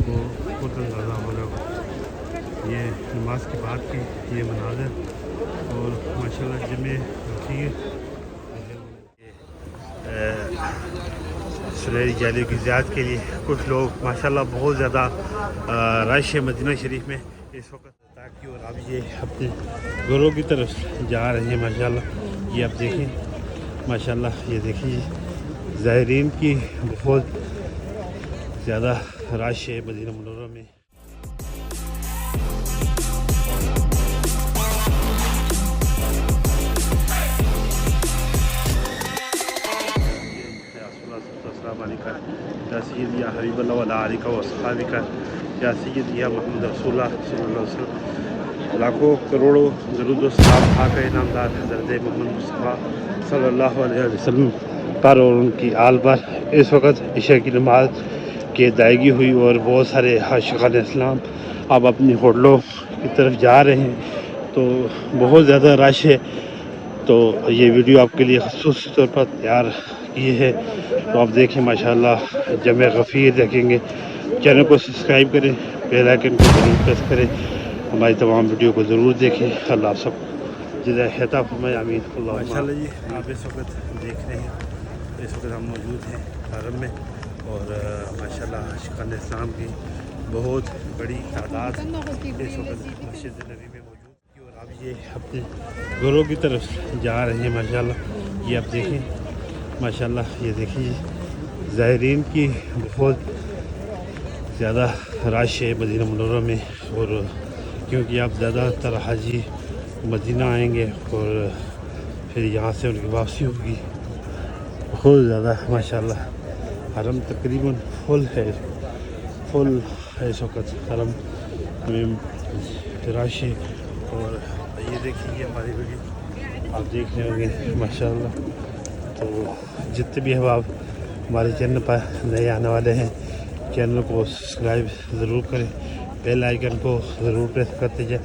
کو خود اندازہ ہو رہا ہوگا یہ نماز کے بعد کی یہ مناظر اور ماشاءاللہ جمعہ رکھی سنہری جالیوں کی زیارت کے لیے کچھ لوگ ماشاءاللہ بہت زیادہ رش ہے مدینہ شریف میں اس وقت تاکہ اور اب یہ اپنے گھروں کی طرف جا رہے ہیں ماشاءاللہ یہ آپ دیکھیں ماشاءاللہ یہ دیکھیں زائرین کی بہت زیادہ رش ہے مدینہ منورہ میں السلام علیکم یا سید یا حبیب اللہ وعلی آلہ و اصحابہ یا سید یا محمد رسول اللہ صلی اللہ علیہ وسلم لاکھوں کروڑوں درود و سلام آقا انعامدار حضرت محمد مصطفیٰ صلی اللہ علیہ وسلم پر اور ان کی آل پر اس وقت عشاء کی نماز کی ادائیگی ہوئی اور بہت سارے عاشقان اسلام اب اپنی ہوٹلوں کی طرف جا رہے ہیں تو بہت زیادہ رش ہے تو یہ ویڈیو آپ کے لیے خصوصی طور پر تیار کی ہے تو آپ دیکھیں ماشاءاللہ جمع غفیر دیکھیں گے چینل کو سبسکرائب کریں بیل آئیکن کو ضرور پریس کریں ہماری تمام ویڈیو کو ضرور دیکھیں اللہ آپ سب جزائے عطا فرمائے آمین اللہ ماشاءاللہ جی آپ اس وقت دیکھ رہے ہیں اس وقت ہم موجود ہیں حرم میں اور ماشاءاللہ عاشقان اسلام کی بہت بڑی تعداد اس وقت مسجد نبی میں موجود ہے اور اب یہ اپنے گھروں کی طرف جا رہے ہیں ماشاءاللہ یہ آپ دیکھیں ماشاءاللہ یہ دیکھیں زائرین کی بہت زیادہ رش ہے مدینہ منورہ میں اور کیونکہ آپ زیادہ تر حاجی مدینہ آئیں گے اور پھر یہاں سے ان کی واپسی ہوگی بہت زیادہ ماشاءاللہ حرم تقریباً فل ہے اس وقت حرم میں رش ہے اور یہ دیکھیں یہ ہماری ویڈیو آپ دیکھ رہے ہوں گے ماشاءاللہ تو جتنے بھی احباب ہمارے چینل پر نئے آنے والے ہیں چینل کو سبسکرائب ضرور کریں بیل آئیکن کو ضرور پریس کرتے جائیں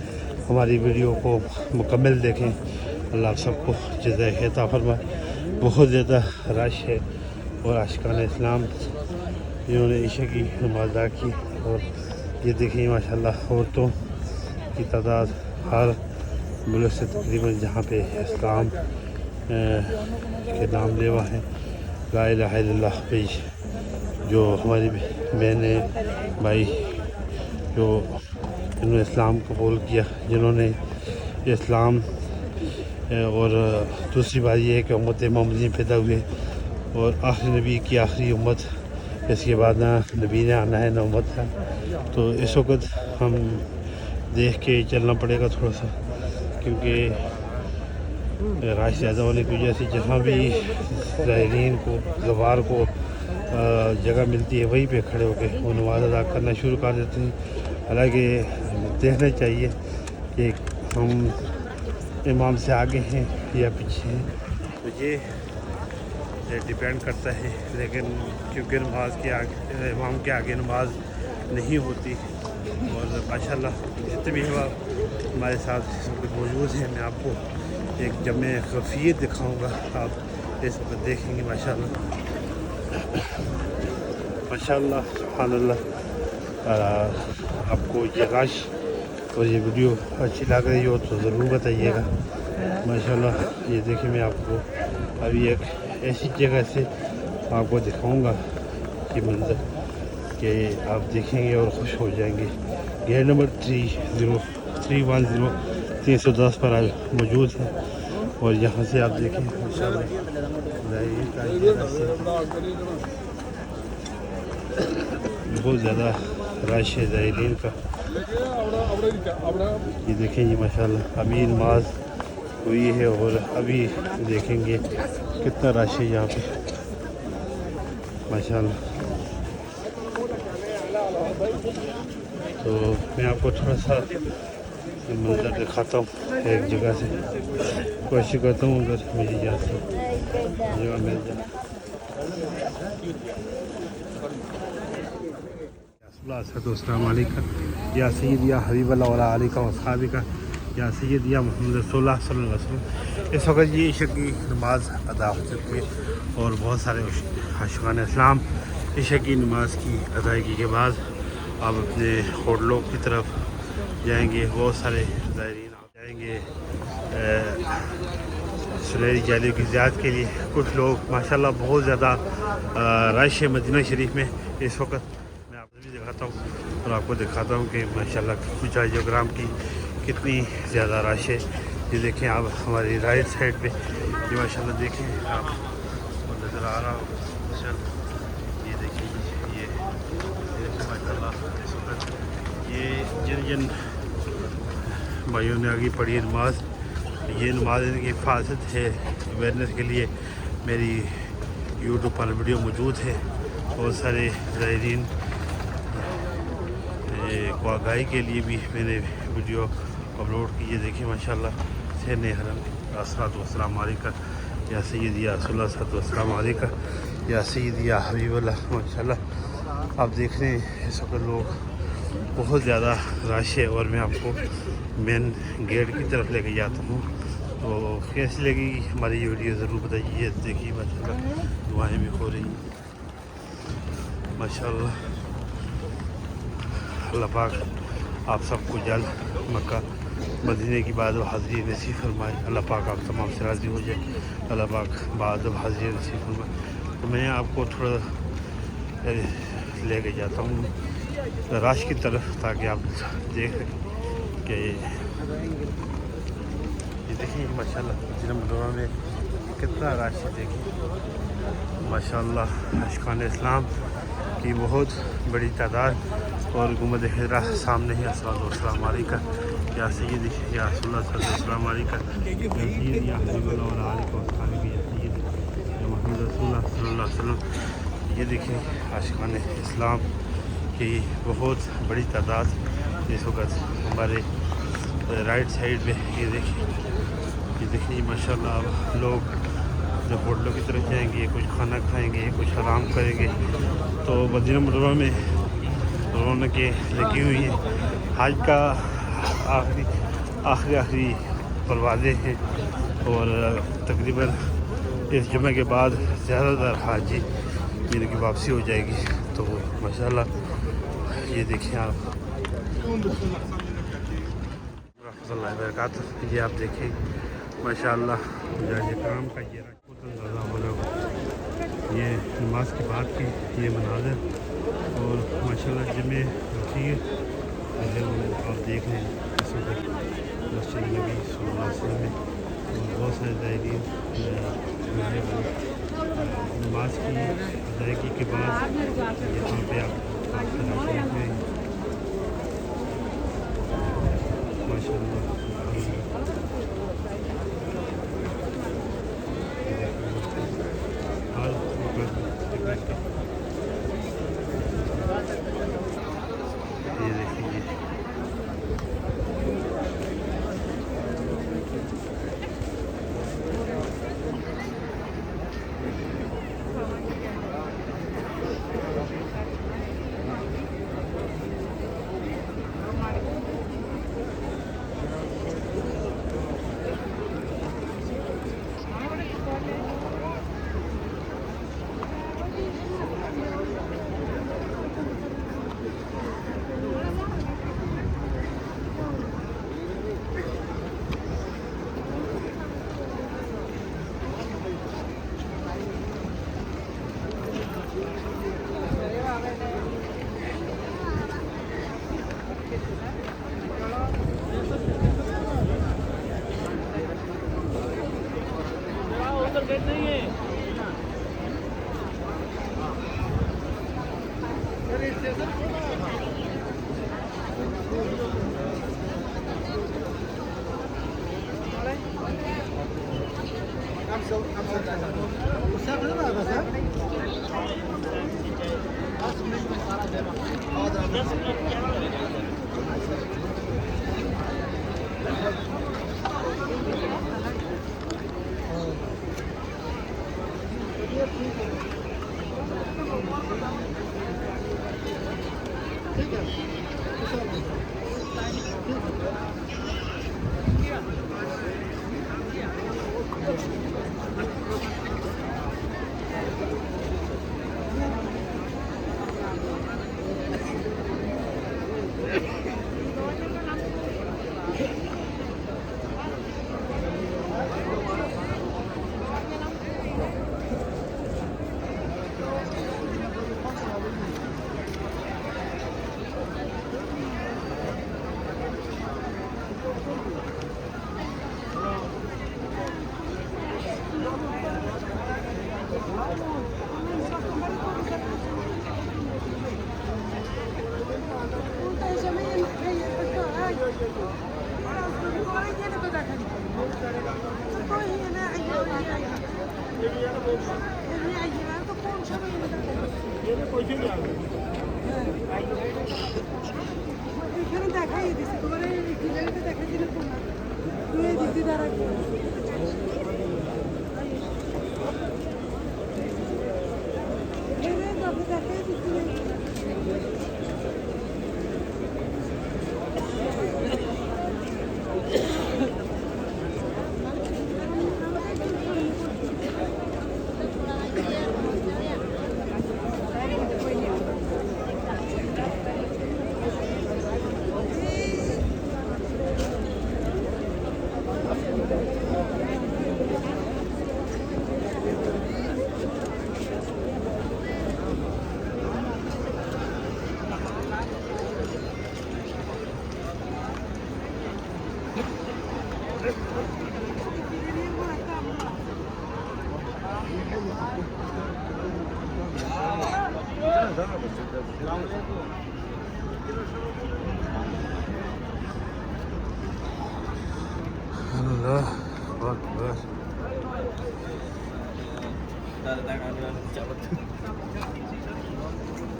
ہماری ویڈیو کو مکمل دیکھیں اللہ آپ سب کو جزائے عطا فرمائے بہت زیادہ رش ہے اور عاشقان اسلام جنہوں نے عشاء کی نماز ادا کی اور یہ دیکھیں ماشاءاللہ عورتوں کی تعداد ہر ملک سے تقریباً جہاں پہ اسلام کے نام لیوا ہے لا الہ الا اللہ پیش جو ہماری بہنیں بھائی جو انہوں نے اسلام قبول کیا جنہوں نے اسلام اور دوسری بات یہ ہے کہ امت محمدی پیدا ہوئے اور آخری نبی کی آخری امت اس کے بعد نہ نبی نے آنا ہے نہ امت ہے تو اس وقت ہم دیکھ کے چلنا پڑے گا تھوڑا سا کیونکہ رش زیادہ ہونے کی وجہ سے جہاں بھی زائرین کو زوار کو جگہ ملتی ہے وہیں پہ کھڑے ہو کے وہ نماز ادا کرنا شروع کر دیتے ہیں حالانکہ دیکھنا چاہیے کہ ہم امام سے آگے ہیں یا پیچھے ہیں تو یہ ڈیپینڈ کرتا ہے لیکن کیونکہ نماز کے آگے امام کے آگے نماز نہیں ہوتی اور ماشاءاللہ جتنے بھی ہمارے ساتھ موجود ہیں میں آپ کو ایک جمع غفیر دکھاؤں گا آپ اس وقت دیکھیں گے ماشاءاللہ سبحان اللہ آپ کو یہ رش اور یہ ویڈیو اچھی لگ رہی ہو تو ضرور بتائیے گا ماشاءاللہ یہ دیکھیں میں آپ کو ابھی ایک ایسی جگہ سے آپ کو دکھاؤں گا یہ منظر کہ آپ دیکھیں گے اور خوش ہو جائیں گے گیٹ نمبر 310 پر آپ موجود ہیں اور یہاں سے آپ دیکھیں ماشاءاللہ بہت زیادہ رش ہے زائرین کا یہ دیکھیں یہ ماشاءاللہ ابھی نماز ہوئی ہے اور ابھی دیکھیں گے کتنا رش ہے یہاں پہ ماشاءاللہ تو میں آپ کو تھوڑا سا منظر دکھاتا ہوں ایک جگہ سے کوشش کرتا ہوں اگر میری جان سے جگہ مل جائے السلام علیکم یا سید یا حبیب اللہ وعلی آلہ و اصحابہ یا سید یا محمد رسول اللہ صلی اللہ علیہ وسلم اس وقت یہ عشاء کی نماز ادا ہو چکی ہے اور بہت سارے عاشقان اسلام عشاء کی نماز کی ادائیگی کے بعد آپ اپنے ہوٹلوں کی طرف جائیں گے، بہت سارے زائرین جائیں گے سنہری جالیوں کی زیارت کے لیے. کچھ لوگ ماشاءاللہ بہت زیادہ رش ہے مدینہ شریف میں اس وقت. میں آپ کو بھی دکھاتا ہوں اور آپ کو دکھاتا ہوں کہ ماشاءاللہ کچھ حاجیوں کی کتنی زیادہ رش ہے. یہ دیکھیں آپ ہماری رائٹ سائڈ پہ، یہ ماشاءاللہ دیکھیں آپ کو نظر آ رہا ہو. یہ دیکھیں یہ ماشاءاللہ اس وقت یہ جن بھائیوں نے آگے پڑھی نماز، یہ نماز ان کی حفاظت ہے. اویئرنیس کے لیے میری یوٹیوب پر ویڈیو موجود ہے. بہت سارے زائرین کو آگاہی کے لیے بھی میں نے ویڈیو اپلوڈ کی. یہ دیکھیں ماشاءاللہ سین حرم الصلوۃ والسلام علیکہ یا سیدی یا رسول اللہ الصلوۃ والسلام علیکہ یا سیدی یا حبیب اللہ. ماشاءاللہ آپ دیکھ رہے ہیں اس وقت لوگ بہت زیادہ رش ہے. اور میں آپ کو مین گیٹ کی طرف لے کے جاتا ہوں. تو کیسی لگی ہماری یہ ویڈیو ضرور بتائیے. دیکھیے ماشاءاللہ دعائیں بھی ہو رہی ہیں ماشاءاللہ. اللہ پاک آپ سب کو جلد مکہ مدینے کی بعد حاضری نصیب فرمائے. اللہ پاک آپ تمام سے راضی ہو جائے. اللہ پاک بعد حاضری نصیب فرمائے. تو میں آپ کو تھوڑا لے کے جاتا ہوں راش کی طرف تاکہ آپ دیکھ سکیں کہ یہ دیکھیں ماشاءاللہ مدینہ منورہ میں کتنا راش ہے. دیکھیں ماشاءاللہ عاشقان اسلام کی بہت بڑی تعداد اور گنبد خضرا سامنے ہی. الصلوۃ والسلام علیکہ یا سیدی یا رسول اللہ صلی اللہ السلام علیکہ یا سیدی یا حبیب اللہ وعلیٰ آلہ وصحبہ یا سیدی یا محمد رسول اللہ صلی اللہ علیہ وسلم. یہ دیکھیں عاشقان اسلام کی بہت بڑی تعداد اس وقت ہمارے رائٹ سائڈ پہ. یہ دیکھیں ماشاءاللہ اب لوگ جب ہوٹلوں کی طرف جائیں گے، کچھ کھانا کھائیں گے، کچھ آرام کریں گے. تو مدینہ منورہ میں رونقیں لگی ہوئی ہیں. حج کا آخری پروازیں ہیں اور تقریباً اس جمعہ کے بعد زیادہ تر حاجی جن کی واپسی ہو جائے گی. تو ماشاءاللہ یہ دیکھیں آپ رحمۃ اللہ وبرکاتہ. یہ آپ دیکھیں ماشاءاللہ یہ کام کا یہ اندازہ ہو رہا ہو. یہ نماز کے بعد کی یہ مناظر اور ماشاءاللہ جمعہ رخیر آپ دیکھ رہے ہیں اس وقت مسجد نبی صلی اللہ علیہ وسلم میں. اور بہت سارے زائرین نماز کی ادائیگی کے بعد یہاں پہ آپ تشریف لیں ماشاءاللہ. یہ دیکھیے এখানে দেখাই দিছি তোমার এই গ্যালারিতে দেখাই দিলে তুই এই দিদি দ্বারা দেখাই দিচ্ছি আল্লাহ আকবার